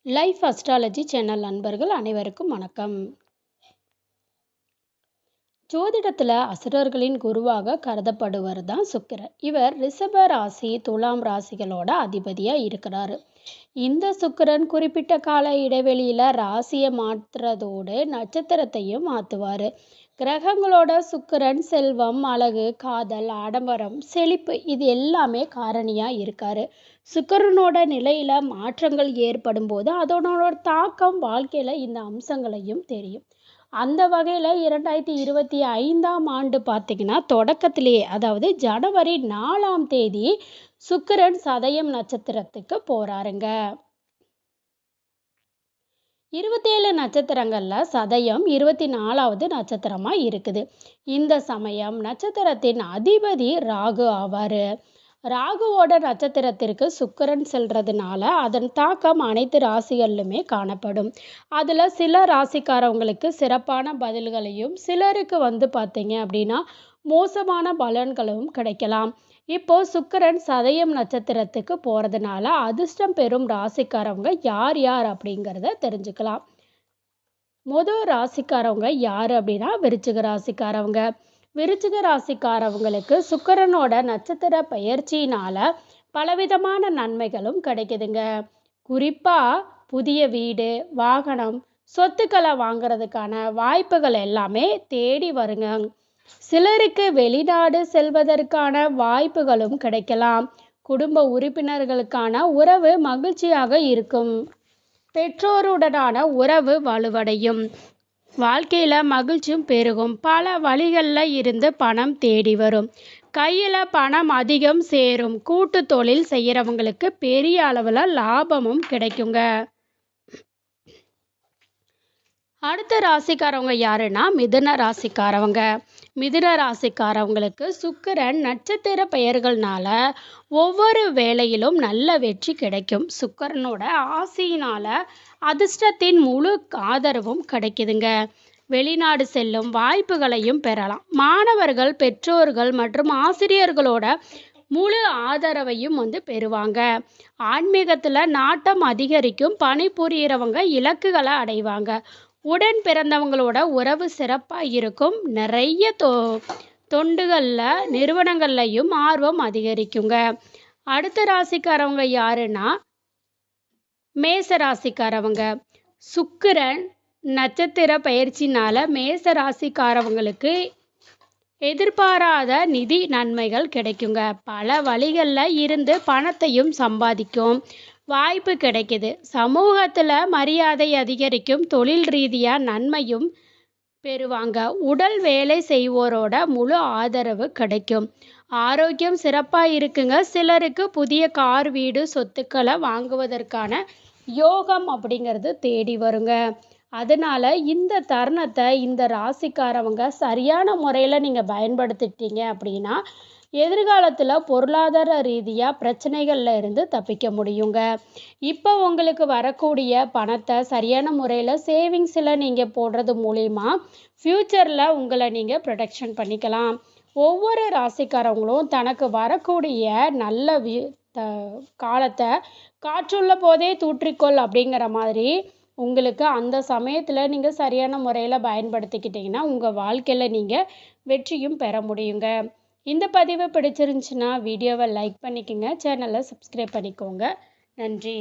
Life astrology channel நண்பர்கள் அனைவருக்கும் வணக்கம். ஜோதிடத்தில் அசுரர்களின் குருவாக கருதப்படுவர் தான் சுக்கிரன். இவர் ரிஷப ராசி துலாம் ராசிகளோட அதிபதியாக இருக்கிறாரு. இந்த சுக்கிரன் குறிப்பிட்ட கால இடைவெளியில் ராசியை மாற்றுறதோடு நட்சத்திரத்தையும் மாற்றுவார். கிரகங்களோட சுக்கிரன் செல்வம், அழகு, காதல், ஆடம்பரம், செழிப்பு இது எல்லாமே காரணியாக இருக்காரு. சுக்கிரனோட நிலையில் மாற்றங்கள் ஏற்படும் போது அதனோட தாக்கம் வாழ்க்கையில் இந்த அம்சங்களையும் தெரியும். அந்த வகையில் 2025ஆம் ஆண்டு பார்த்திங்கன்னா தொடக்கத்திலேயே, அதாவது ஜனவரி 4ஆம் தேதி சுக்கிரன் சதயம் நட்சத்திரத்துக்கு போகிறாருங்க. 27 நட்சத்திரங்களில் சதயம் 24வது நட்சத்திரமாக இருக்குது. இந்த சமயம் நட்சத்திரத்தின் அதிபதி ராகு ஆவார். ராகுவோட நட்சத்திரத்திற்கு சுக்கிரன் செல்றதுனால அதன் தாக்கம் அனைத்து ராசிகளிலுமே காணப்படும். அதில் சில ராசிக்காரவங்களுக்கு சிறப்பான பதில்களையும் சிலருக்கு பார்த்தீங்க அப்படின்னா மோசமான பலன்களும் கிடைக்கலாம். இப்போ சுக்கிரன் சதயம் நட்சத்திரத்துக்கு போகிறதுனால அதிர்ஷ்டம் பெறும் ராசிக்காரவங்க யார் யார் அப்படிங்கிறத தெரிஞ்சுக்கலாம். முதல் ராசிக்காரவங்க யார் அப்படின்னா விருச்சிக ராசிக்காரவங்க. விருச்சிக ராசிக்காரவங்களுக்கு சுக்கிரனோட நட்சத்திர பயிற்சியினால் பலவிதமான நன்மைகளும் கிடைக்குதுங்க. குறிப்பாக புதிய வீடு, வாகனம், சொத்துக்களை வாங்கிறதுக்கான வாய்ப்புகள் எல்லாமே தேடி வருங்க. சிலருக்கு வெளிநாடு செல்வதற்கான வாய்ப்புகளும் கிடைக்கலாம். குடும்ப உறுப்பினர்களுக்கான உறவு மகிழ்ச்சியாக இருக்கும். பெற்றோருடனான உறவு வலுவடையும். வாழ்க்கையில் மகிழ்ச்சியும் பெருகும். பல வழிகளில் இருந்து பணம் தேடி வரும். கையில் பணம் அதிகம் சேரும். கூட்டு தொழில் செய்கிறவங்களுக்கு பெரிய அளவில் லாபமும் கிடைக்குங்க. அடுத்த ராசிக்காரவங்க யாருன்னா மிதுன ராசிக்காரவங்க. மிதுன ராசிக்காரவங்களுக்கு சுக்கிரன் நட்சத்திர பெயர்கள்னால ஒவ்வொரு வேலையிலும் நல்ல வெற்றி கிடைக்கும். சுக்கிரனோட ஆசையினால் அதிர்ஷ்டத்தின் முழு ஆதரவும் கிடைக்குதுங்க. வெளிநாடு செல்லும் வாய்ப்புகளையும் பெறலாம். மாணவர்கள் பெற்றோர்கள் மற்றும் ஆசிரியர்களோட முழு ஆதரவையும் பெறுவாங்க. ஆன்மீகத்தில் நாட்டம் அதிகரிக்கும். பணிபுரியறவங்க இலக்குகளை அடைவாங்க. உடன் பிறந்தவங்களோட உறவு சிறப்பாக இருக்கும். நிறைய தொண்டுகளில் நிறுவனங்கள்லையும் ஆர்வம் அதிகரிக்குங்க. அடுத்த ராசிக்காரவங்க யாருன்னா மேச ராசிக்காரவங்க. சுக்கிரன் நட்சத்திர பயிற்சினால மேச ராசிக்காரவங்களுக்கு எதிர்பாராத நிதி நன்மைகள் கிடைக்குங்க. பல வழிகளில் இருந்து பணத்தையும் சம்பாதிக்கும் வாய்ப்பு கிடைக்குது. சமூகத்தில் மரியாதை அதிகரிக்கும். தொழில் ரீதியாக நன்மையும் பெறுவாங்க. உடல் வேலை செய்வோரோட முழு ஆதரவு கிடைக்கும். ஆரோக்கியம் சிறப்பாக இருக்குங்க. சிலருக்கு புதிய கார், வீடு, சொத்துக்களை வாங்குவதற்கான யோகம் அப்படிங்கிறது தேடி வருங்க. அதனால் இந்த தருணத்தை இந்த ராசிக்காரவங்க சரியான முறையில் நீங்கள் பயன்படுத்திட்டீங்க அப்படின்னா எதிர்காலத்தில் பொருளாதார ரீதியாக பிரச்சனைகளில் இருந்து தப்பிக்க முடியுங்க. இப்போ உங்களுக்கு வரக்கூடிய பணத்தை சரியான முறையில் சேவிங்ஸில் நீங்கள் போடுறது மூலிமா ஃப்யூச்சரில் உங்களை நீங்கள் ப்ரொடெக்ஷன் பண்ணிக்கலாம். ஒவ்வொரு ராசிக்காரவங்களும் தனக்கு வரக்கூடிய நல்ல காலத்தை காற்றுள்ள போதே தூற்றிக்கொள் அப்படிங்கிற மாதிரி உங்களுக்கு அந்த சமயத்தில் நீங்கள் சரியான முறையில் பயன்படுத்திக்கிட்டிங்கன்னா உங்கள் வாழ்க்கையில் நீங்கள் வெற்றியும் பெற முடியுங்க. இந்த பதிவு பிடிச்சிருந்துச்சுன்னா வீடியோவை லைக் பண்ணிக்கோங்க. சேனலை சப்ஸ்கிரைப் பண்ணிக்கோங்க. நன்றி.